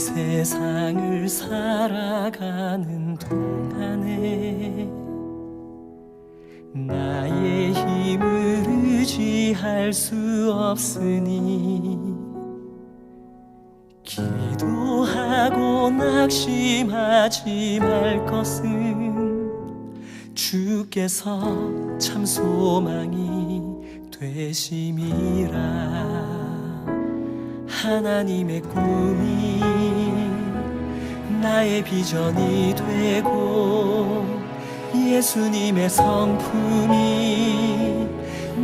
세상을 살아가는 동안에 나의 힘을 의지할 수 없으니 기도하고 낙심하지 말 것은 주께서 참 소망이 되심이라. 하나님의 꿈이 나의 비전이 되고 예수님의 성품이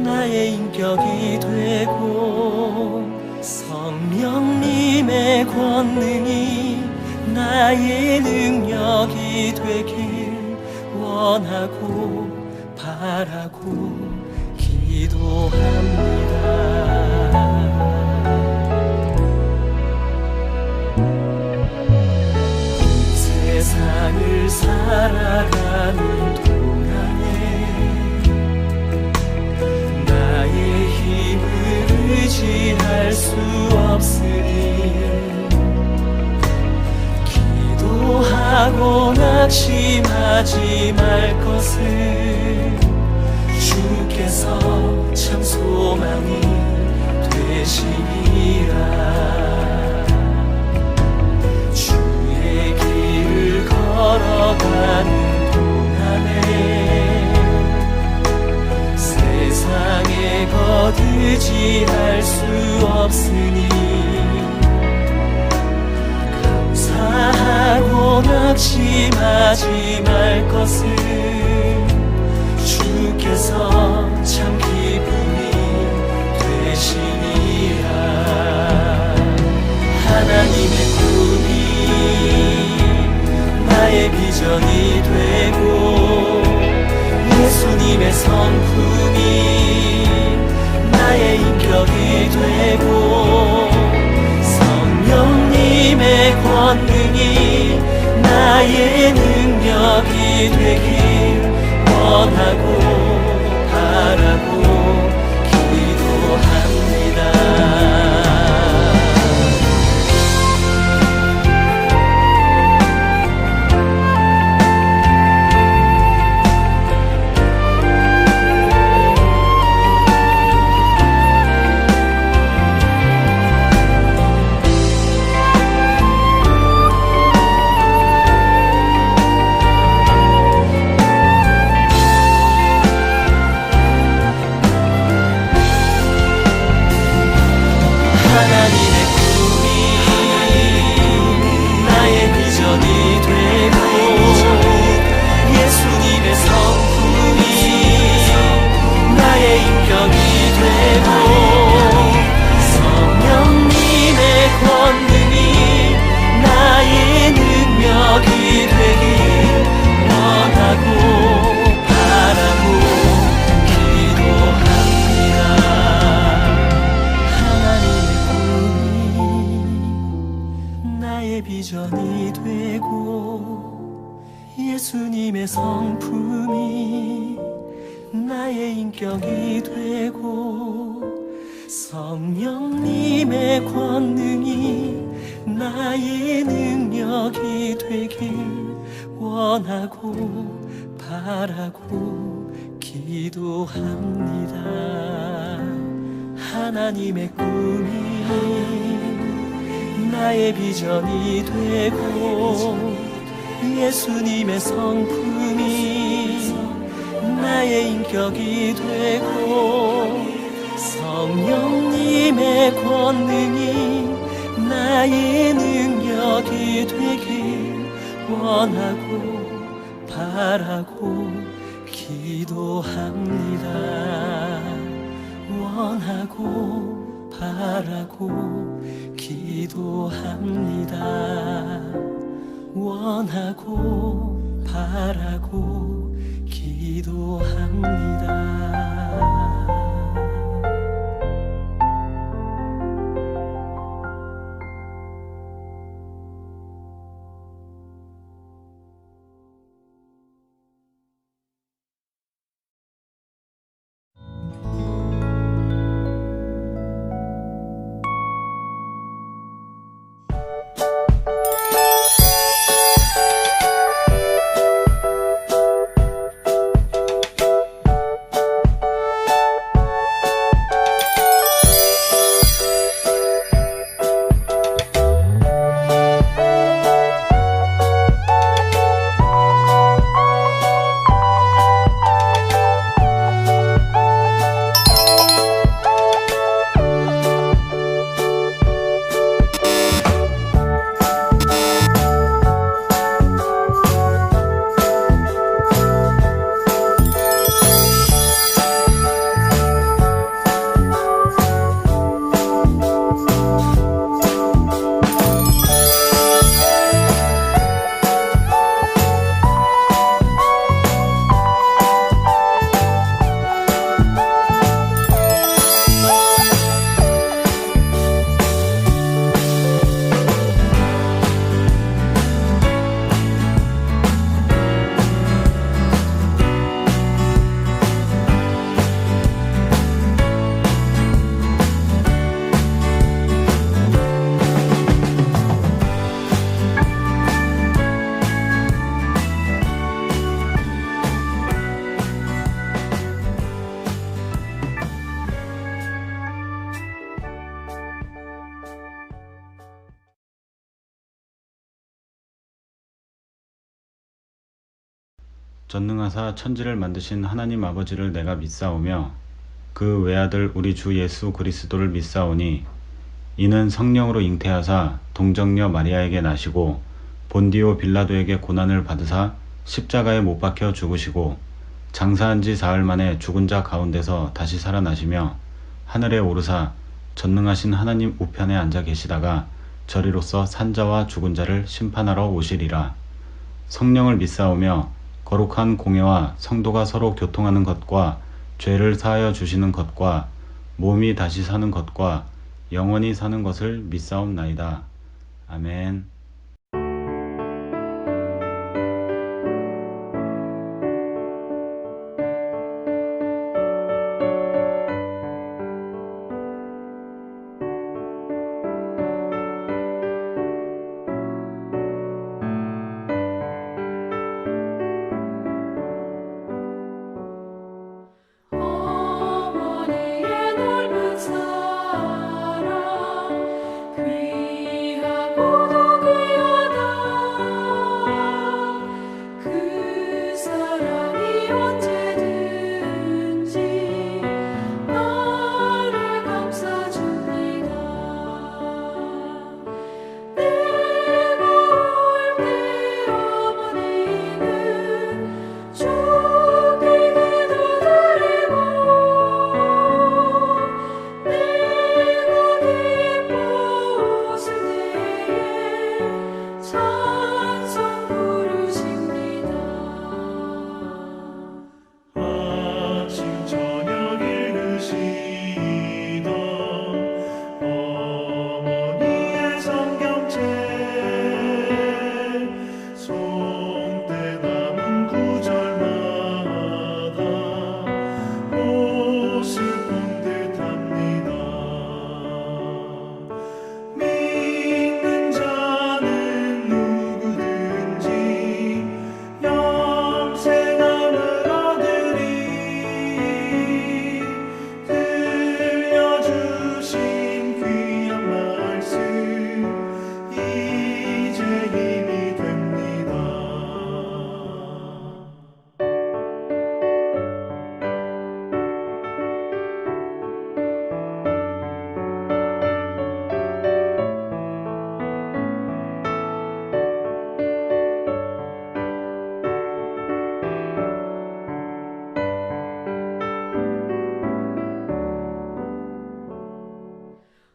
나의 인격이 되고 성령님의 권능이 나의 능력이 되길 원하고 바라고 기도합니다. 세상을 살아가는 동안에 나의 힘을 의지할 수 없으니 기도하고 낙심하지 말 것은 주께서 참 소망이 되시니라. 걸어가는 동안에 세상에 거두지할 수 없으니 감사하고 낙심하지 말 것은 주께서 참 기쁨이 되시니라. 하나님의 꿈이 나의 비전이 되고 예수님의 성품이 나의 인격이 되고 성령님의 권능이 나의 능력이 되길 원하고 바라고 기도합니다. 비전이 되고 예수님의 성품이 나의 인격이 되고 성령님의 권능이 나의 능력이 되길 원하고 바라고 기도합니다. 하나님의 꿈이 나의 비전이 되고 예수님의 성품이 나의 인격이 되고 성령님의 권능이 나의 능력이 되길 원하고 바라고 기도합니다. 원하고 바라고 기도합니다. 원하고 바라고 기도합니다. 전능하사 천지를 만드신 하나님 아버지를 내가 믿사오며 그 외아들 우리 주 예수 그리스도를 믿사오니 이는 성령으로 잉태하사 동정녀 마리아에게 나시고 본디오 빌라도에게 고난을 받으사 십자가에 못 박혀 죽으시고 장사한 지 사흘 만에 죽은 자 가운데서 다시 살아나시며 하늘에 오르사 전능하신 하나님 우편에 앉아 계시다가 저리로서 산자와 죽은 자를 심판하러 오시리라. 성령을 믿사오며 거룩한 공예와 성도가 서로 교통하는 것과 죄를 사하여 주시는 것과 몸이 다시 사는 것과 영원히 사는 것을 믿사옵나이다. 아멘. 어머니의 넓은 사랑 귀하고도 귀하다. 그 사랑이 언제든지 나를 감싸줍니다. 내가 올 때 어머니는 주께 기도드리고 내가 기뻐 웃을 때에 찬송 부르십니다. 아침 저녁 읽으시던 어머니의 성경책 손때 남은 구절마다 보슬픈 듯합니다. 믿는 자는 누구든지 영생함을 얻으리. 들려주신 귀한 말씀 이제 힘이 됩니다.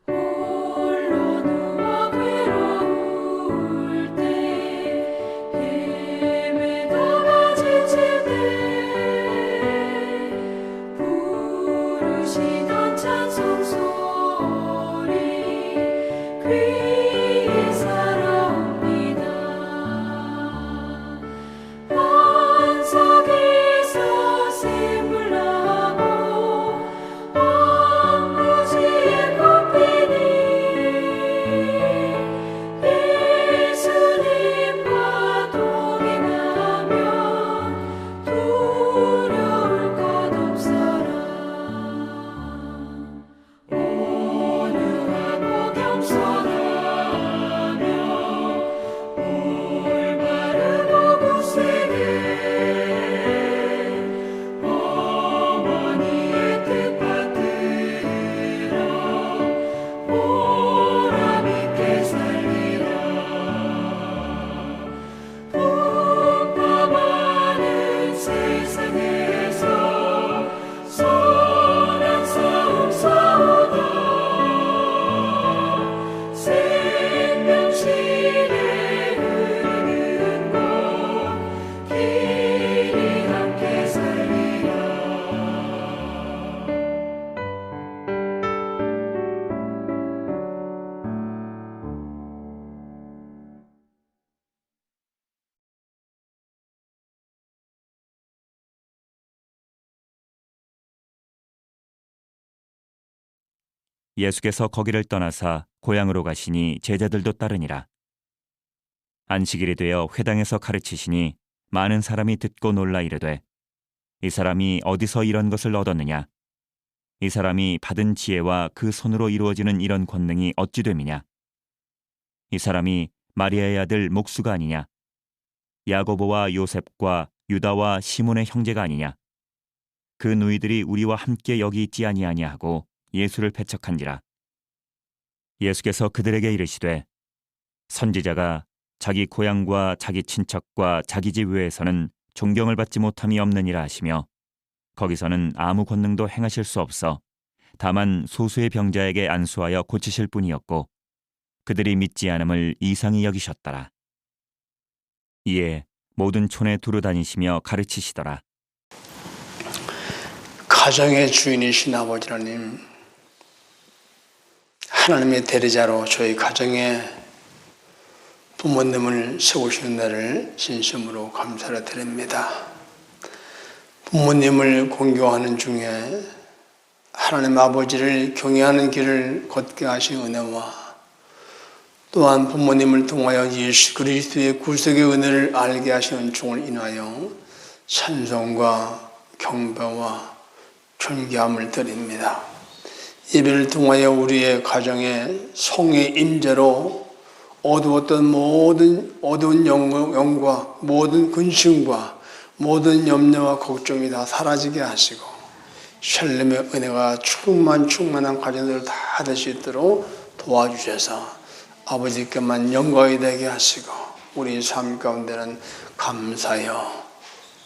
홀로 누워 괴로울 때 헤매다가 지칠 때 부르시던 찬송 소리 귀에 살아옵니다. 반석에서 샘물 나고 왕무지에 꽃피니 예수님과 동행하면 두려울 것 없어라. 온유하고 겸손하며 올바르고 굳세게 어머니의 뜻 받들어 보람있게 살리라. 풍파많은 세상에서 선한 싸움 싸우다 생명실에 흐르는 곳 길이 함께 살리라. 예수께서 거기를 떠나사 고향으로 가시니 제자들도 따르니라. 안식일이 되어 회당에서 가르치시니 많은 사람이 듣고 놀라 이르되 이 사람이 어디서 이런 것을 얻었느냐? 이 사람이 받은 지혜와 그 손으로 이루어지는 이런 권능이 어찌 됨이냐? 이 사람이 마리아의 아들 목수가 아니냐? 야고보와 요셉과 유다와 시몬의 형제가 아니냐? 그 누이들이 우리와 함께 여기 있지 아니하냐 하고 예수를 배척한지라. 예수께서 그들에게 이르시되 선지자가 자기 고향과 자기 친척과 자기 집 외에서는 존경을 받지 못함이 없느니라 하시며 거기서는 아무 권능도 행하실 수 없어 다만 소수의 병자에게 안수하여 고치실 뿐이었고 그들이 믿지 않음을 이상히 여기셨더라. 이에 모든 촌에 두루 다니시며 가르치시더라. 가정의 주인이신 아버지 하나님, 하나님의 대리자로 저희 가정에 부모님을 세우시는 날을 진심으로 감사를 드립니다. 부모님을 공경하는 중에 하나님 아버지를 경외하는 길을 걷게 하신 은혜와 또한 부모님을 통하여 예수 그리스도의 구속의 은혜를 알게 하신 은총을 인하여 찬송과 경배와 존귀함을 드립니다. 예배를 통하여 우리의 가정에 성의 임재로 어두웠던 모든 어두운 영과 모든 근심과 모든 염려와 걱정이 다 사라지게 하시고 샬롬의 은혜가 충만한 가정들 다 될 수 있도록 도와주셔서 아버지께만 영광이 되게 하시고 우리 삶 가운데는 감사여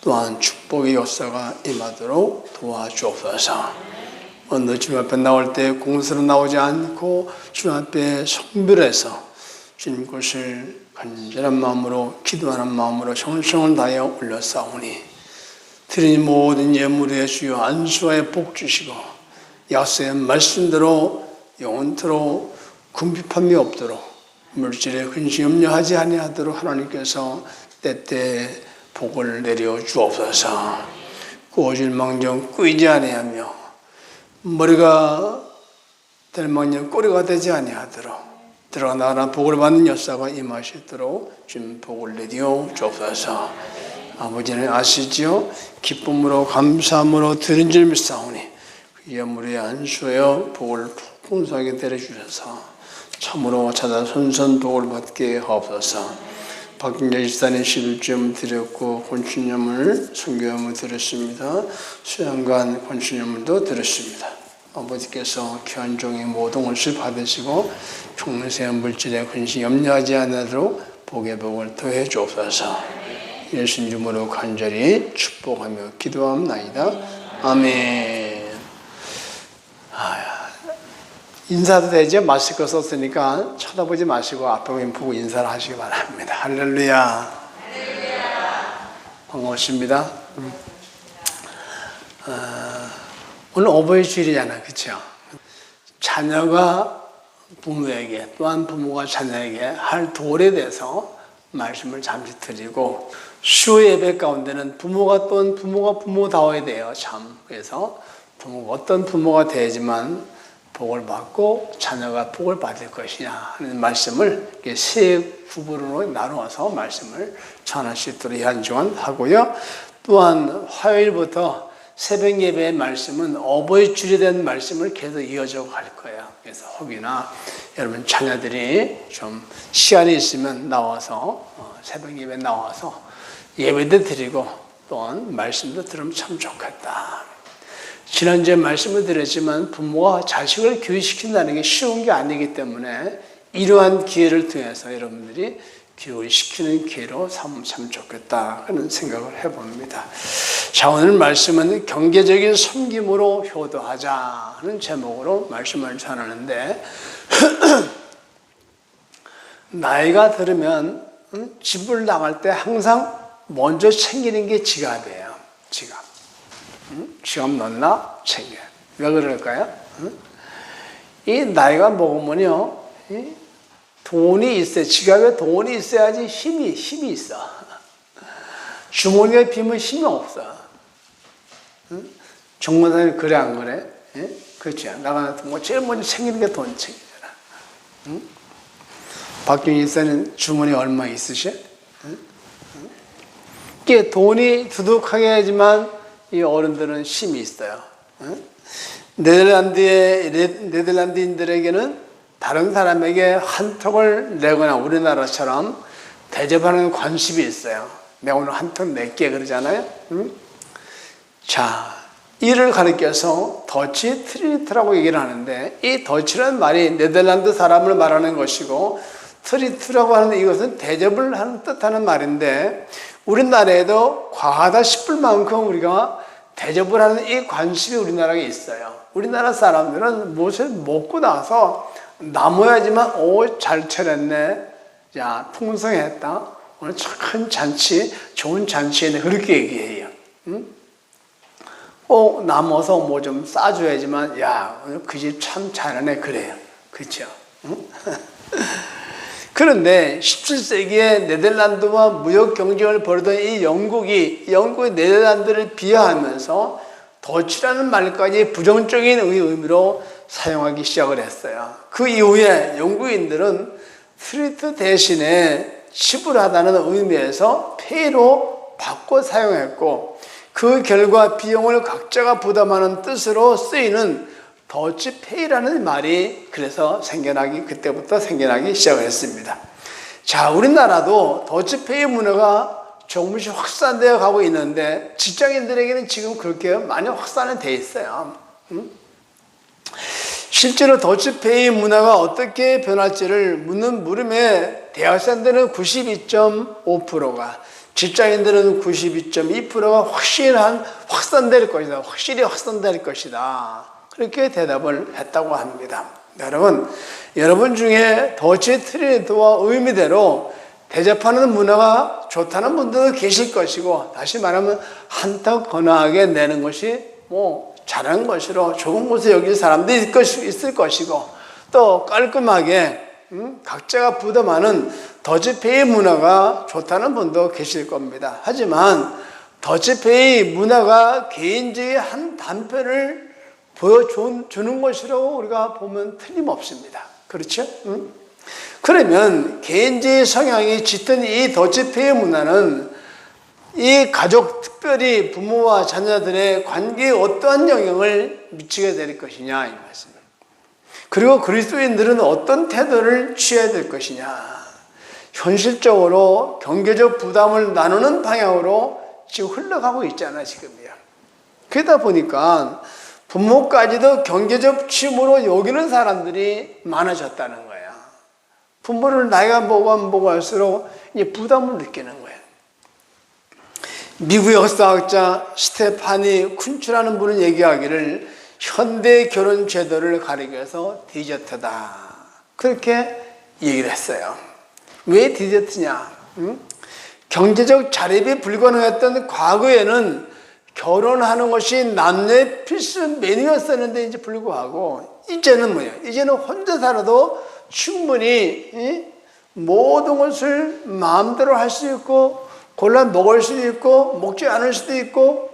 또한 축복의 역사가 임하도록 도와주옵소서. 오늘 주님 앞에 나올 때 공수로 나오지 않고 주님 앞에 성별해서 주님 것을 간절한 마음으로 기도하는 마음으로 정성을 다하여 올려싸우니 드린 모든 예물에 주여 안수하여 복 주시고 약속의 말씀대로 영원토록 궁핍함이 없도록 물질에 근심 염려하지 아니하도록 하나님께서 때때 복을 내려 주옵소서. 꾸어질 망정 꾸이지 아니하며 머리가 될 망정 꼬리가 되지 아니하도록 들어가 나가나 복을 받는 역사가 임하시도록 주님 복을 내려 주옵소서. 아버지는 아시지요? 기쁨으로 감사함으로 드린 줄 믿사오니 그 예물에 안수하여 복을 풍성하게 내려주셔서 참으로 찾아 선선 복을 받게 하옵소서. 박경재 집사님 11점 드렸고 권춘염을 순교염을 드렸습니다. 수양관 권춘염을도 드렸습니다. 아버지께서 귀한 종의 모든 것을 받으시고 평생 물질에 근심 염려하지 않도록 복의 복을 더해 주옵소서. 예수님 이름으로 간절히 축복하며 기도합나이다. 아멘. 인사도 되죠? 마스크 썼으니까 쳐다보지 마시고 앞에 보고 인사를 하시기 바랍니다. 할렐루야. 반갑습니다. 오늘 어버이 주일이잖아요. 그렇죠? 자녀가 부모에게 또한 부모가 자녀에게 할 도리에 대해서 말씀을 잠시 드리고 수 예배 가운데는 부모가 부모다워야 돼요. 참. 그래서 부모가 어떤 부모가 되지만 복을 받고 자녀가 복을 받을 것이냐 하는 말씀을 세 구부로 나누어서 말씀을 전할 수 있도록 한주간 하고요. 또한 화요일부터 새벽 예배의 말씀은 어버이 주일에 대한 말씀을 계속 이어져 갈 거예요. 그래서 혹여나 여러분 자녀들이 좀 시간이 있으면 나와서 새벽 예배 나와서 예배도 드리고 또한 말씀도 들으면 참 좋겠다. 지난주에 말씀을 드렸지만 부모가 자식을 교육시킨다는 게 쉬운 게 아니기 때문에 이러한 기회를 통해서 여러분들이 교육시키는 기회로 삼으면 참 좋겠다 하는 생각을 해봅니다. 자, 오늘 말씀은 경제적인 섬김으로 효도하자 하는 제목으로 말씀을 전하는데 나이가 들으면 집을 나갈 때 항상 먼저 챙기는 게 지갑이에요. 지갑. 지갑 넣나? 챙겨요. 왜 그럴까요? 이 나이가 먹으면요, 돈이 있어요. 지갑에 돈이 있어야지 힘이 있어. 주머니에 비면 힘이 없어. 정관사님 그래 안 그래? 그렇지. 나가는 뭐 제일 먼저 챙기는 게 돈 챙기잖아. 박경희 집사님 주머니 얼마 있으셔? 이게 돈이 두둑하게 하지만 이 어른들은 힘이 있어요. 네덜란드인들에게는 다른 사람에게 한턱을 내거나 우리나라처럼 대접하는 관습이 있어요. 내가 오늘 한 턱 낼게 그러잖아요. 자, 이를 가리켜서 더치 트리트라고 얘기를 하는데, 이 더치라는 말이 네덜란드 사람을 말하는 것이고 트리트라고 하는 이것은 대접을 하는 뜻하는 말인데, 우리나라에도 과하다 싶을 만큼 우리가 대접을 하는 이 관습이 우리나라에 있어요. 우리나라 사람들은 무엇을 먹고 나서 나머야지만 잘 차렸네, 야 풍성했다, 오늘 큰 잔치, 좋은 잔치에 그렇게 얘기해요. 남아서 뭐 좀 싸줘야지만, 야 오늘 그 집 참 잘하네, 그래요. 그렇죠? 그런데 17세기에 네덜란드와 무역 경쟁을 벌이던 이 영국이 네덜란드를 비하하면서 더치라는 말까지 부정적인 의미로 사용하기 시작을 했어요. 그 이후에 영국인들은 트리트 대신에 지불하다는 의미에서 페이로 바꿔 사용했고, 그 결과 비용을 각자가 부담하는 뜻으로 쓰이는 더치페이라는 말이 그래서 그때부터 생겨나기 시작했습니다. 자, 우리나라도 더치페이 문화가 조금씩 확산되어 가고 있는데, 직장인들에게는 지금 그렇게 많이 확산이 돼 있어요. 실제로 더치페이 문화가 어떻게 변할지를 묻는 물음에 대학생들은 92.5%가, 직장인들은 92.2%가 확실히 확산될 것이다. 그렇게 대답을 했다고 합니다. 여러분 중에 더치 트리트와 의미대로 대접하는 문화가 좋다는 분들도 계실 것이고, 다시 말하면 한턱 건강하게 내는 것이 잘하는 것이로 좋은 곳에 여길 사람도 있을 것이고, 또 깔끔하게 각자가 부담하는 더치페이 문화가 좋다는 분도 계실 겁니다. 하지만 더치페이 문화가 개인주의의 한 단편을 보여주는 것이라고 우리가 보면 틀림없습니다. 그렇죠? 그러면 개인주의 성향이 짙은 이 더치페이 문화는 이 가족, 특별히 부모와 자녀들의 관계에 어떠한 영향을 미치게 될 것이냐, 이 말씀입니다. 그리고 그리스도인들은 어떤 태도를 취해야 될 것이냐. 현실적으로 경제적 부담을 나누는 방향으로 지금 흘러가고 있잖아요, 지금이요. 그러다 보니까 부모까지도 경제적 취무로 여기는 사람들이 많아졌다는 거예요. 부모를 나이가 먹고 할수록 이제 부담을 느끼는 거예요. 미국 역사학자 스테파니 쿤츠라는 분은 얘기하기를 현대 결혼 제도를 가리켜서 디저트다, 그렇게 얘기를 했어요. 왜 디저트냐? 경제적 자립이 불가능했던 과거에는 결혼하는 것이 남녀의 필수 메뉴였었는데 불구하고 이제는 뭐예요? 이제는 혼자 살아도 충분히 모든 것을 마음대로 할 수 있고, 골라 먹을 수도 있고, 먹지 않을 수도 있고,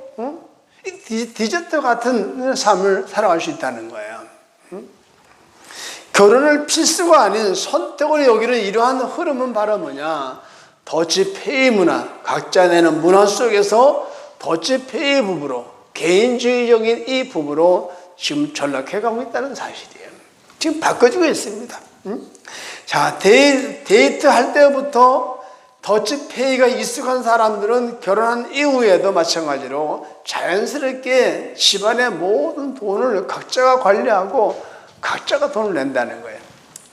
디저트 같은 삶을 살아갈 수 있다는 거예요. 결혼을 필수가 아닌 선택을 여기는 이러한 흐름은 바로 뭐냐? 더치페이 문화, 각자 내는 문화 속에서 더치페이 부부로, 개인주의적인 이 부부로 지금 전락해가고 있다는 사실이에요. 지금 바꿔지고 있습니다. 자, 데이트 할 때부터 더치페이가 익숙한 사람들은 결혼한 이후에도 마찬가지로 자연스럽게 집안의 모든 돈을 각자가 관리하고 각자가 돈을 낸다는 거예요.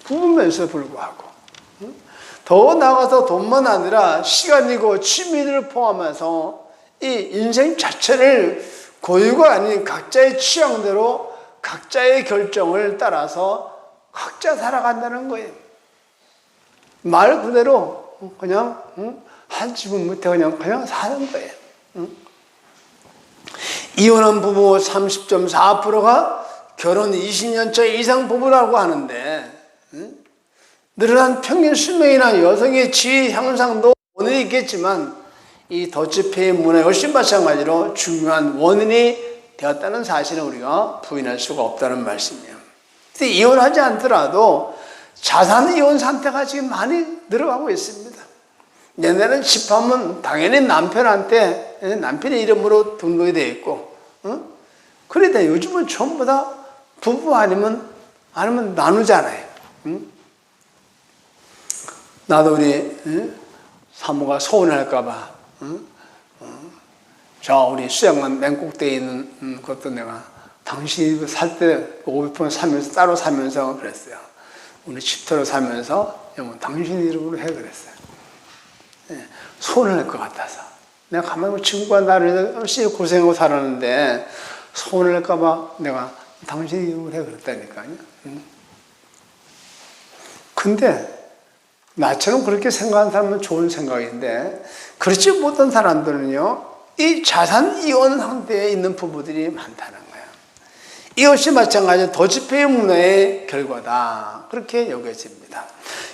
부부면서 불구하고. 더 나아가서 돈만 아니라 시간이고 취미를 포함해서 이 인생 자체를 고유가 아닌 각자의 취향대로 각자의 결정을 따라서 각자 살아간다는 거예요. 말 그대로 그냥 한 지분 밑에 그냥 사는 거예요. 이혼한 부부 30.4%가 결혼 20년차 이상 부부라고 하는데, 늘어난 평균 수명이나 여성의 지위 향상도 원인이 있겠지만 이 더치페이 문화 역시 마찬가지로 중요한 원인이 되었다는 사실은 우리가 부인할 수가 없다는 말씀이에요. 근데 이혼하지 않더라도 자산 이혼 상태가 지금 많이 늘어가고 있습니다. 옛날에는 집하면 당연히 남편한테, 남편의 이름으로 등록이 되어 있고, 그런데 요즘은 전부 다 부부 아니면 나누잖아요. 나도 우리 사모가 서운할까봐 저 우리 수양만 맨 꼭대기에 있는 것도 내가 당신이 살 때 500평 사면서 따로 사면서 그랬어요. 우리 집터로 사면서 당신 이름으로 해 그랬어요. 예, 손을 낼 것 같아서. 내가 가만히 친구가 나를 열심히 고생하고 살았는데 손을 낼까 봐 내가 당신 이름으로 해 그랬다니까요. 근데 나처럼 그렇게 생각하는 사람은 좋은 생각인데 그렇지 못한 사람들은요, 이 자산 이혼 상태에 있는 부부들이 많다는 거예요. 이것이 마찬가지로 더치페이 문화의 결과다, 그렇게 여겨집니다.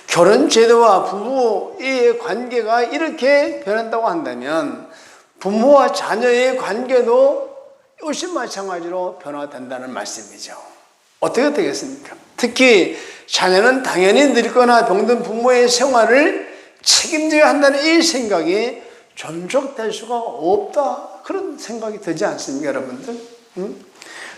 결혼 제도와 부부의 관계가 이렇게 변한다고 한다면 부모와 자녀의 관계도 이것이 마찬가지로 변화된다는 말씀이죠. 어떻게 되겠습니까? 특히 자녀는 당연히 늙거나 병든 부모의 생활을 책임져야 한다는 이 생각이 존속될 수가 없다, 그런 생각이 들지 않습니까, 여러분들?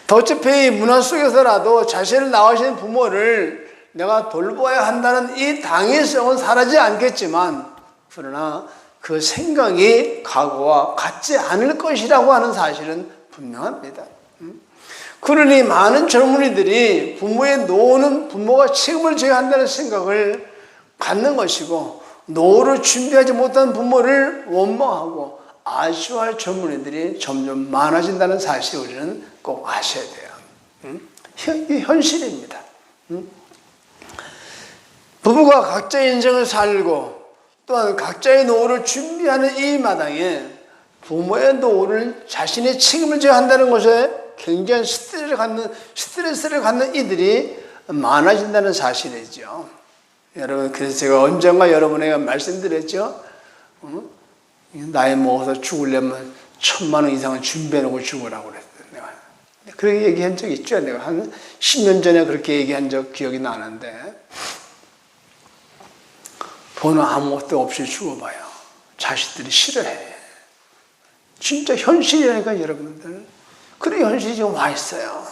더치페이 문화 속에서라도 자신을 낳으신 부모를 내가 돌봐야 한다는 이 당위성은 사라지지 않겠지만, 그러나 그 생각이 과거와 같지 않을 것이라고 하는 사실은 분명합니다. 그러니 많은 젊은이들이 부모의 노후는 부모가 책임을 져야 한다는 생각을 갖는 것이고, 노후를 준비하지 못한 부모를 원망하고 아쉬워할 젊은이들이 점점 많아진다는 사실을 우리는 꼭 아셔야 돼요. 이게 현실입니다. 부부가 각자의 인생을 살고 또한 각자의 노후를 준비하는 이 마당에 부모의 노후를 자신의 책임을 져야 한다는 것에 굉장히 스트레스를 갖는 이들이 많아진다는 사실이죠. 여러분, 그래서 제가 언젠가 여러분에게 말씀드렸죠. 나이 먹어서 죽으려면 1,000만 원 이상은 준비해놓고 죽으라고 그랬어요. 내가 그렇게 얘기한 적 있죠. 내가 한 10년 전에 그렇게 얘기한 적 기억이 나는데, 돈 아무것도 없이 죽어봐요. 자식들이 싫어해. 진짜 현실이라니까, 여러분들. 그런 현실이 지금 와 있어요.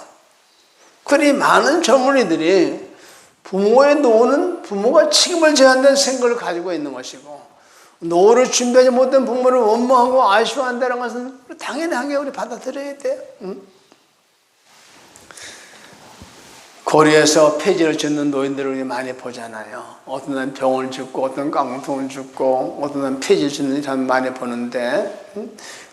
그러니 많은 젊은이들이 부모의 노후는 부모가 책임을 져야 한다는 생각을 가지고 있는 것이고, 노후를 준비하지 못한 부모를 원망하고 아쉬워한다는 것은 당연하게 우리 받아들여야 돼요. 거리에서 폐지를 짓는 노인들을 우리 많이 보잖아요. 어떤 날 병을 짓고, 어떤 깡통을 짓고, 어떤 날 폐지를 짓는 사람 많이 보는데,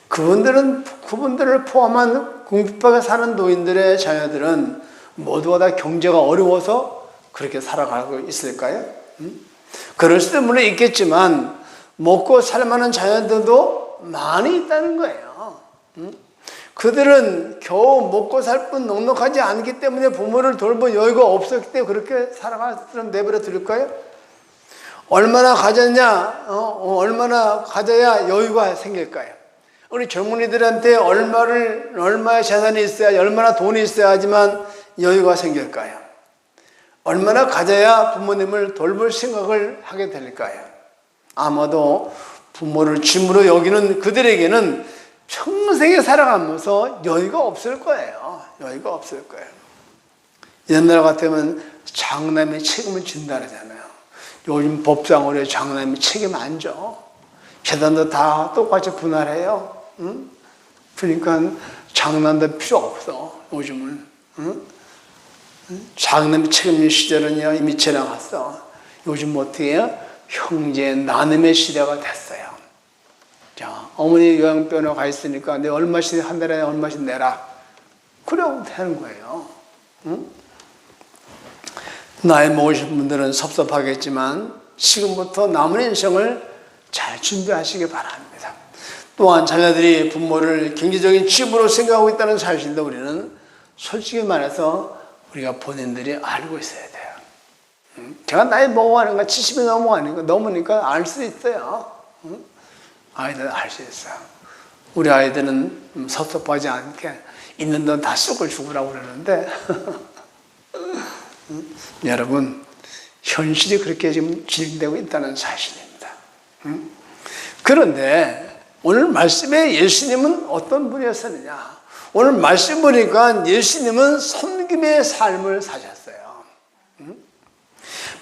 그분들을 포함한 궁핍하게 사는 노인들의 자녀들은 모두가 다 경제가 어려워서 그렇게 살아가고 있을까요? 그럴 수도 물론 있겠지만 먹고 살만한 자녀들도 많이 있다는 거예요. 그들은 겨우 먹고 살 뿐 넉넉하지 않기 때문에 부모를 돌볼 여유가 없었기 때문에 그렇게 살아가는 사람 내버려 둘까요? 얼마나 가져야 여유가 생길까요? 우리 젊은이들한테 얼마의 재산이 있어야, 얼마나 돈이 있어야 하지만 여유가 생길까요? 얼마나 가져야 부모님을 돌볼 생각을 하게 될까요? 아마도 부모를 짐으로 여기는 그들에게는 평생에 살아가면서 여유가 없을 거예요. 여유가 없을 거예요. 옛날 같으면 장남이 책임을 진다 그러잖아요. 요즘 법상으로 장남이 책임 안 져. 재단도 다 똑같이 분할해요. 그러니까 장남도 필요 없어, 요즘은. 장남이 책임진 시절은요, 이미 지나갔어. 요즘 어떻게 해요? 형제, 나눔의 시대가 됐어요. 자, 어머니 요양병원에 가 있으니까 내 얼마씩, 한 달에 얼마씩 내라. 그러고 되는 거예요. 나이 먹으신 분들은 섭섭하겠지만 지금부터 남은 인생을 잘 준비하시기 바랍니다. 또한 자녀들이 부모를 경제적인 짐으로 생각하고 있다는 사실도 우리는 솔직히 말해서 우리가 본인들이 알고 있어야 돼요. 제가 나이 먹어가니까 70이 넘으니까 알 수 있어요. 아이들은 알 수 있어요. 우리 아이들은 섭섭하지 않게 있는 돈 다 쓰고 죽으라고 그러는데 여러분, 현실이 그렇게 지금 진행되고 있다는 사실입니다. 그런데 오늘 말씀에 예수님은 어떤 분이었느냐? 오늘 말씀 보니까 예수님은 섬김의 삶을 사셨어요.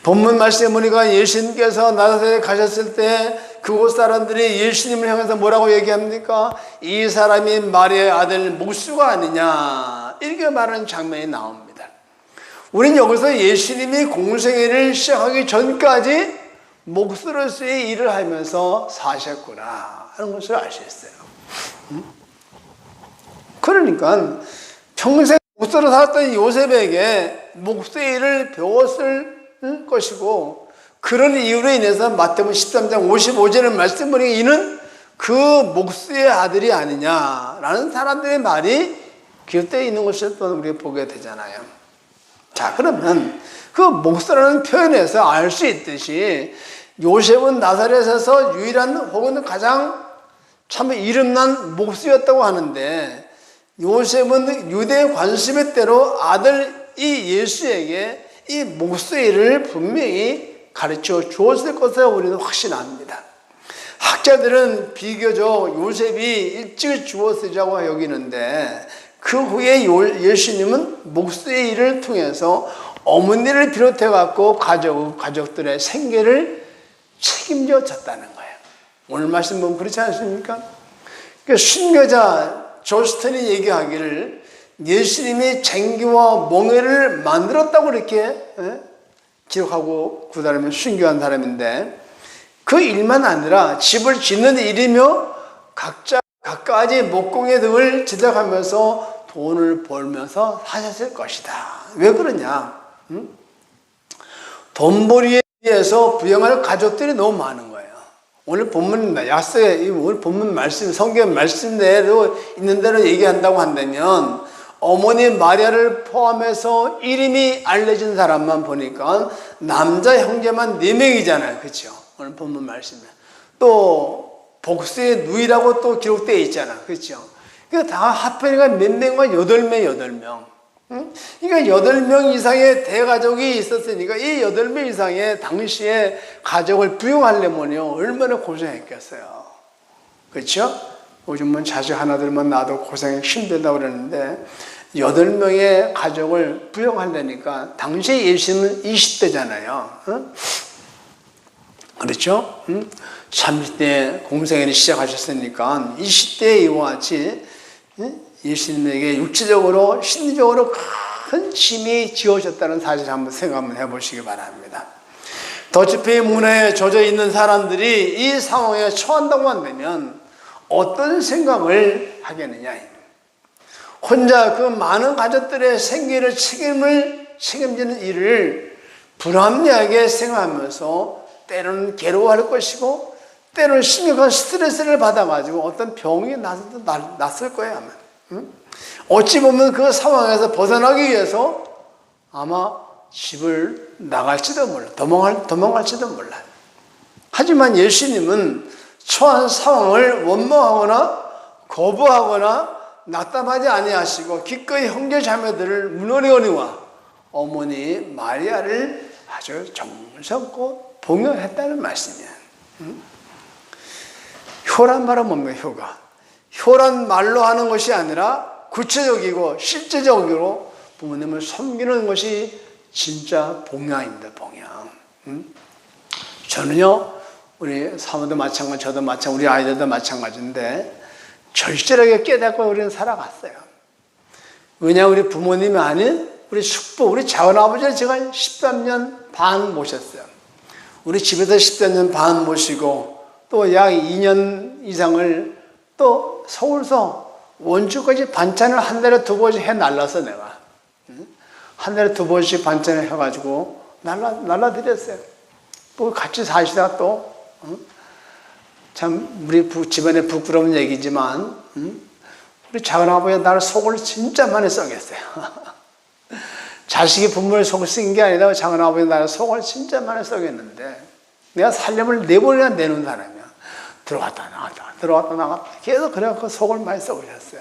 본문 말씀에 보니까 예수님께서 나사렛에 가셨을 때 그곳 사람들이 예수님을 향해서 뭐라고 얘기합니까? 이 사람이 마리아의 아들 목수가 아니냐, 이렇게 말하는 장면이 나옵니다. 우리는 여기서 예수님이 공생애를 시작하기 전까지 목수로서의 일을 하면서 사셨구나 하는 것을 알 수 있어요. 그러니까 평생 목수로 살았던 요셉에게 목수의 일을 배웠을 것이고, 그런 이유로 인해서 마태복음 13장 55절의 말씀 보니까 이는 그 목수의 아들이 아니냐라는 사람들의 말이 기록되어 있는 것을 또 우리가 보게 되잖아요. 자, 그러면 그 목수라는 표현에서 알 수 있듯이 요셉은 나사렛에서 유일한 혹은 가장 참 이름난 목수였다고 하는데, 요셉은 유대의 관습의 대로 아들 이 예수에게 이 목수의 일을 분명히 가르쳐 주었을 것을 우리는 확신합니다. 학자들은 비교적 요셉이 일찍 죽었으리라고 여기는데, 그 후에 예수님은 목수의 일을 통해서 어머니를 비롯해 갖고 가족들의 생계를 책임져 졌다는 거예요. 오늘 말씀 보면 그렇지 않습니까? 그러니까 순교자 조스턴이 얘기하기를 예수님이 쟁기와 멍에를 만들었다고 이렇게 기록하고 그 다음에 순교한 사람인데, 그 일만 아니라 집을 짓는 일이며 각가지 목공의 등을 제작하면서 돈을 벌면서 사셨을 것이다. 왜 그러냐? 돈벌이에 의해서 부양할 가족들이 너무 많은 거예요. 오늘 본문 오늘 본문 말씀, 성경 말씀대로 있는 대로 얘기한다고 한다면, 어머니 마리아를 포함해서 이름이 알려진 사람만 보니까 남자 형제만 4명이잖아요. 그렇죠? 오늘 본문 말씀에 또 복수의 누이라고 또 기록되어 있잖아. 그렇죠? 그러니까 다 합해니까 몇 명과 8명. 그러니까 8명 이상의 대가족이 있었으니까 이 8명 이상의 당시에 가족을 부양하려면요 얼마나 고생했겠어요. 그렇죠? 요즘은 자식 하나들만 낳아도 고생이 힘들다고 그러는데 8명의 가족을 부양하려니까 당시 예수님은 20대잖아요. 그렇죠? 30대 공생애를 시작하셨으니까 20대에 이와 같이 예수님에게 육체적으로 심리적으로 큰 짐이 지어졌다는 사실을 한번 생각 한번 해보시기 바랍니다. 더치페이 문화에 젖어 있는 사람들이 이 상황에 처한다고 한다면 어떤 생각을 하겠느냐. 혼자 그 많은 가족들의 생계를 책임지는 일을 불합리하게 생각하면서 때로는 괴로워할 것이고, 때로는 심각한 스트레스를 받아가지고 어떤 병이 났을 거예요, 아마. 어찌 보면 그 상황에서 벗어나기 위해서 아마 집을 나갈지도 몰라, 도망갈지도 몰라. 하지만 예수님은 처한 상황을 원망하거나 거부하거나 낙담하지 아니하시고 기꺼이 형제 자매들을 문어리언이와 어머니 마리아를 아주 정성껏 봉양했다는 말씀이에요. 효란 말은 뭡니까? 효란 말로 하는 것이 아니라 구체적이고 실제적으로 부모님을 섬기는 것이 진짜 봉양입니다. 봉양. 저는요, 우리 사모도 마찬가지, 저도 마찬가지, 우리 아이들도 마찬가지인데 절실하게 깨닫고 우리는 살아갔어요. 왜냐, 우리 부모님이 아닌 우리 숙부, 우리 작은아버지를 제가 13년 반 모셨어요. 우리 집에서 13년 반 모시고 또 약 2년 이상을 또 서울서 원주까지 반찬을 한 달에 2번씩 해 날라서 내가 한 달에 2번씩 반찬을 해가지고 날라드렸어요. 또 같이 사시다가 또 참 우리 집안의 부끄러운 얘기지만 우리 작은아버지가 나를 속을 진짜 많이 썩였어요. 자식이 부모를 속을 썩인 게 아니라 작은아버지가 나를 속을 진짜 많이 썩였는데, 내가 살림을 4번이나 내놓은 사람이야. 들어갔다 나갔다 계속 그래갖고 속을 많이 썩으셨어요.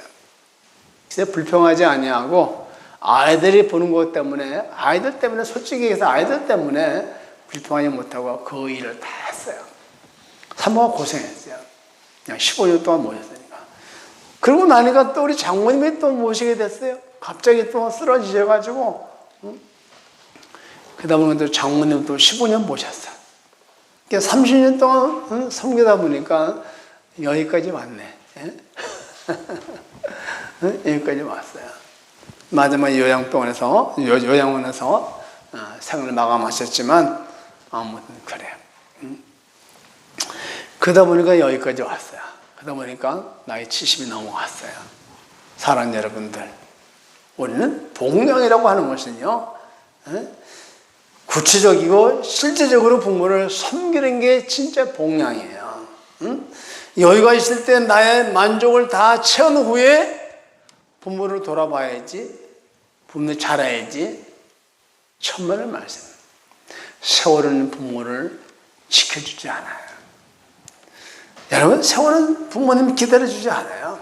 그래서 불평하지 아니하고 아이들이 보는 것 때문에, 아이들 때문에 솔직히 얘기해서 아이들 때문에 불평하지 못하고 그 일을 다 했어요. 사모가 고생했어요. 그냥 15년 동안 모셨으니까. 그러고 나니까 또 우리 장모님이 또 모시게 됐어요. 갑자기 또 쓰러지셔가지고 그러다 보니까 또 장모님 또 15년 모셨어요. 30년 동안 섬기다 보니까 여기까지 왔네. 예? 여기까지 왔어요. 마지막 요양원에서 생을 마감하셨지만 아무튼 그래요. 그러다 보니까 여기까지 왔어요. 그러다 보니까 나이 70이 넘어갔어요. 사랑하는 여러분들, 우리는 복양이라고 하는 것은요, 구체적이고 실제적으로 부모를 섬기는 게 진짜 복양이에요. 여유가 있을 때 나의 만족을 다 채운 후에 부모를 돌아봐야지, 부모를 잘해야지. 천만의 말씀. 세월은 부모를 지켜주지 않아요. 여러분, 세월은 부모님 기다려주지 않아요.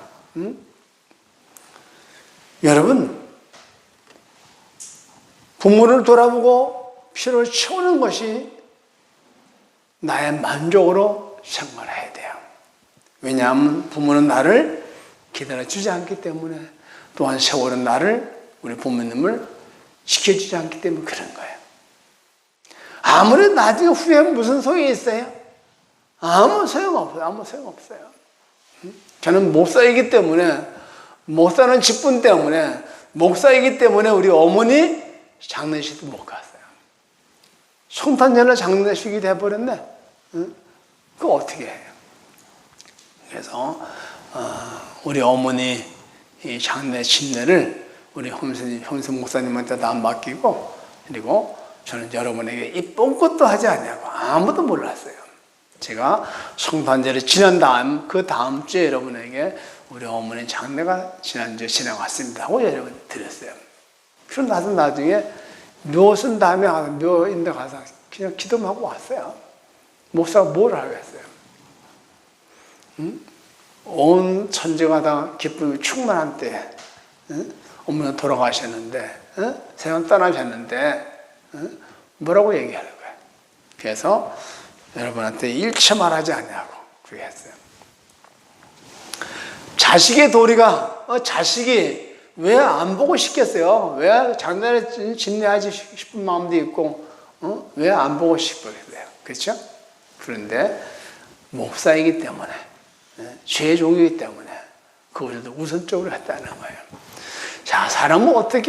여러분, 부모를 돌아보고 피로를 채우는 것이 나의 만족으로 생활해야 돼요. 왜냐하면 부모는 나를 기다려주지 않기 때문에, 또한 세월은 우리 부모님을 지켜주지 않기 때문에 그런 거예요. 아무리 나중에 후회하면 무슨 소용이 있어요? 아무 소용없어요. 저는 목사이기 때문에, 목사는 직분 때문에, 목사이기 때문에 우리 어머니 장례식도 못 갔어요. 성탄절날 장례식이 돼버렸네. 그거 어떻게 해요? 그래서 우리 어머니 이 장례 침례를 우리 홍수 목사님한테 다 맡기고, 그리고 저는 여러분에게 이쁜 것도 하지 않냐고 아무도 몰랐어요. 제가 성탄절이 지난 그 다음 주에 여러분에게 우리 어머니 장례가 지난주에 지나갔습니다 하고 여러분 드렸어요. 그럼 나도 나중에 묘슨 다음에 묘인데 가서 그냥 기도만 하고 왔어요. 목사가 뭘 하겠어요? 온 천지가 다 기쁨이 충만한 때, 어머니가 돌아가셨는데, 세상 떠나셨는데, 뭐라고 얘기하는 거예요? 그래서 여러분한테 일체 말하지 않냐고 그렇게 했어요. 자식의 도리가, 자식이 왜 안 보고 싶겠어요? 왜 장례를 집례하지 싶은 마음도 있고, 왜 안 보고 싶겠어요? 그렇죠? 그런데 목사이기 때문에, 죄의 종이기 때문에 그것을 우선적으로 했다는 거예요. 자, 사람은 어떤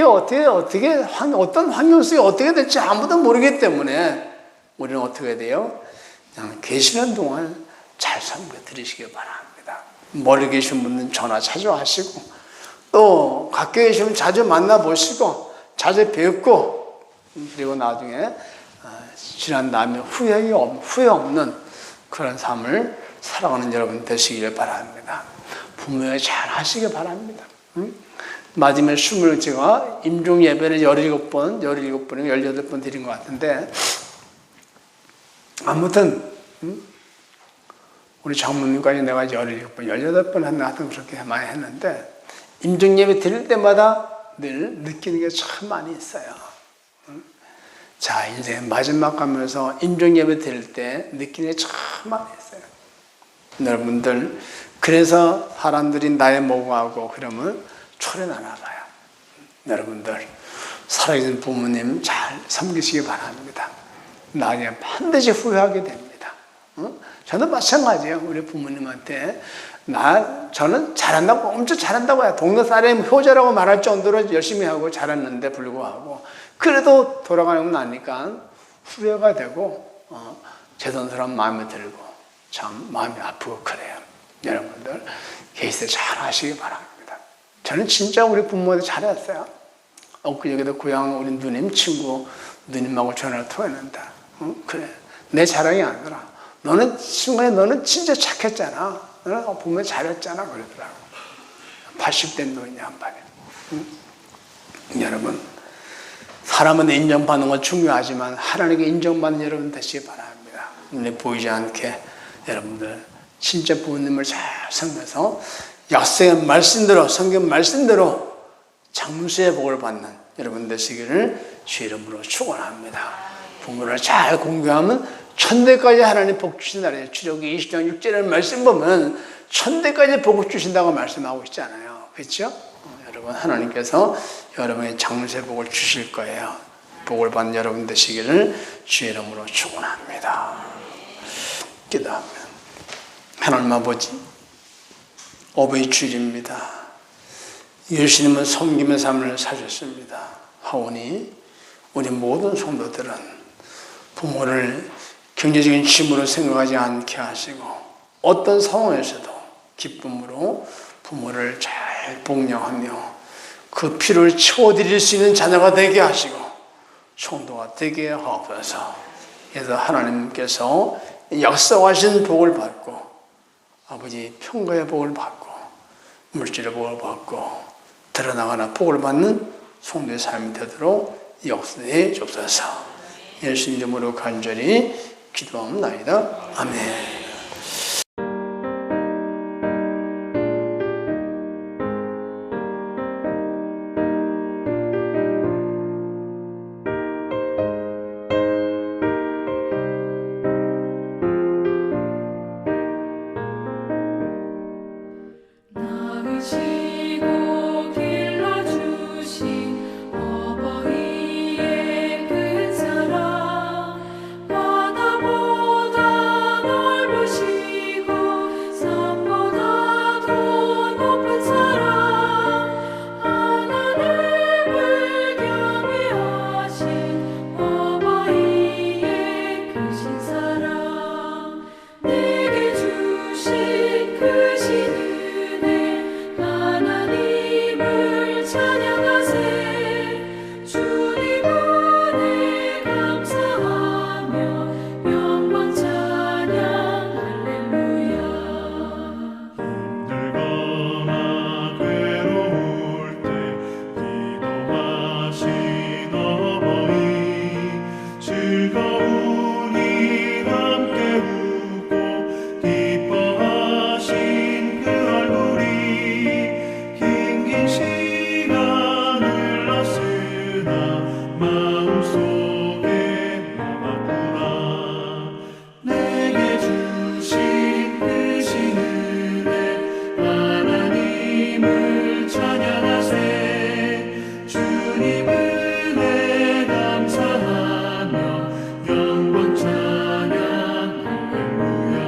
환경 속에 어떻게 될지 아무도 모르기 때문에 우리는 어떻게 돼요? 그냥 계시는 동안 잘 섬겨드리시기 바랍니다. 멀리 계신 분은 전화 자주 하시고, 또 가까이 계시면 자주 만나보시고, 자주 뵙고, 그리고 나중에 지난 다음에 후회 없는 그런 삶을 살아가는 여러분 되시기를 바랍니다. 부모에 잘 하시기 바랍니다. 마지막에 제가 임종 예배를 17번이면 18번 드린 것 같은데, 아무튼 우리 장모님까지 내가 17번, 18번 하여튼 그렇게 많이 했는데, 임종 예배 드릴 때마다 늘 느끼는 게 참 많이 있어요. 자, 이제 마지막 가면서 임종 예배 드릴 때 느끼는 게 참 많이 있어요. 여러분들, 그래서 사람들이 나의 뭐하고 그러면 초련하나 봐요. 여러분들, 살아계신 부모님 잘 섬기시기 바랍니다. 나중에 반드시 후회하게 됩니다. 저는 마찬가지예요. 우리 부모님한테 저는 잘한다고, 엄청 잘한다고 해요. 동네 사람이 효자라고 말할 정도로 열심히 하고 잘했는데 불구하고, 그래도 돌아가고 나니까 후회가 되고, 죄송스러운 마음이 들고, 참 마음이 아프고 그래요. 여러분들, 계시대 잘 하시기 바랍니다. 저는 진짜 우리 부모한테 잘했어요. 엊그저께도 고향 우리 누님 친구 누님하고 전화를 통했는데, 그래, 내 자랑이 아니라 너는 진짜 착했잖아. 너는 부모 잘했잖아 그러더라고. 80대 노인이 한 번에. 여러분, 사람은 인정받는 건 중요하지만 하나님께 인정받는 여러분 되시기 바랍니다. 눈에 보이지 않게 여러분들 진짜 부모님을 잘 섬겨서 약속의 말씀대로, 성경 말씀대로 장수의 복을 받는 여러분 되시기를 주 이름으로 축원합니다. 부모를 잘 공경하면 천대까지 하나님 복 주신다 그래요. 출애굽기 20장 6절의 말씀 보면 천대까지 복을 주신다고 말씀하고 있잖아요. 그렇죠? 여러분, 하나님께서 여러분의 장수의 복을 주실 거예요. 복을 받는 여러분 되시기를 주 이름으로 축원합니다. 기도하면. 하나님 아버지, 어버이 주일입니다. 예수님은 섬김의 삶을 사셨습니다. 하오니 우리 모든 성도들은 부모를 경제적인 짐으로 생각하지 않게 하시고 어떤 상황에서도 기쁨으로 부모를 잘 복양하며 그 필요를 채워드릴 수 있는 자녀가 되게 하시고 성도가 되게 하옵소서. 그래서 하나님께서 약속하신 복을 받고 아버지 평가의 복을 받고 물질의 복을 받고 드러나거나 복을 받는 성도의 삶이 되도록 역사해 주옵소서. 예수님 이름으로 간절히 기도합니다. 아멘. 나으시고 길러주신 어버이의 큰 사랑 바다보다 넓으시고 산보다 더 높은 사랑 하나님을 경외하신 어버이의 크신 사랑 내게 주신 크신 하나님을 찬양하세 주님 은혜 감사하며 영광 찬양 할렐루야. 힘들거나 괴로울 때 기도하신 어버이 즐거우니 함께 웃고 기뻐하신 그 얼굴이 긴긴 시간을 났으나 마음속에 남았구나. 내게 주신 크신 은혜 하나님을 찬양하세 주님 은혜 감사하며 영광 찬양 할렐루야.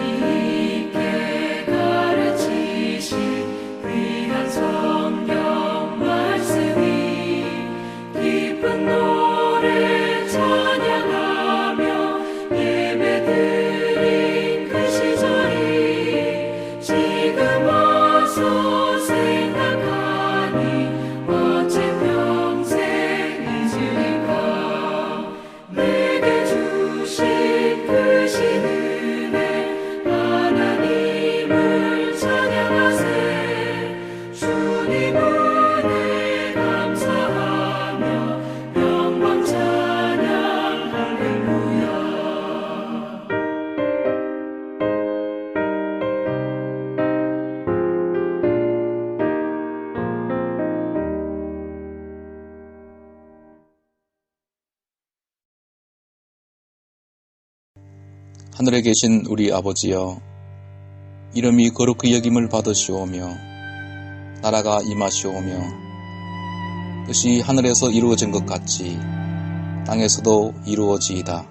재미있게 가르치신 귀한 성경 말씀이 기쁜 노래 찬양하며 예배드린 그 시절이 지금 와서 생각하니 어째 평생 잊으리까. 내게 주신 크신 하나님을 찬양하세 주님 은혜 감사하며 영광 찬양 할렐루야. 하늘에 계신 우리 아버지여, 이름이 거룩히 여김을 받으시오며 나라가 임하시오며 뜻이 하늘에서 이루어진 것 같이 땅에서도 이루어지이다.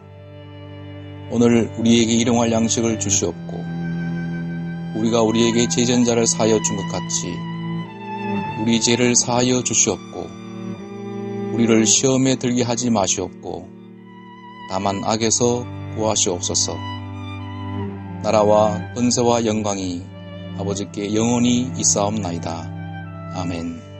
오늘 우리에게 일용할 양식을 주시옵고 우리가 우리에게 죄진 자를 사하여 준 것 같이 우리 죄를 사하여 주시옵고 우리를 시험에 들게 하지 마시옵고 다만 악에서 구하시옵소서. 나라와 권세와 영광이 아버지께 영원히 있사옵나이다. 아멘.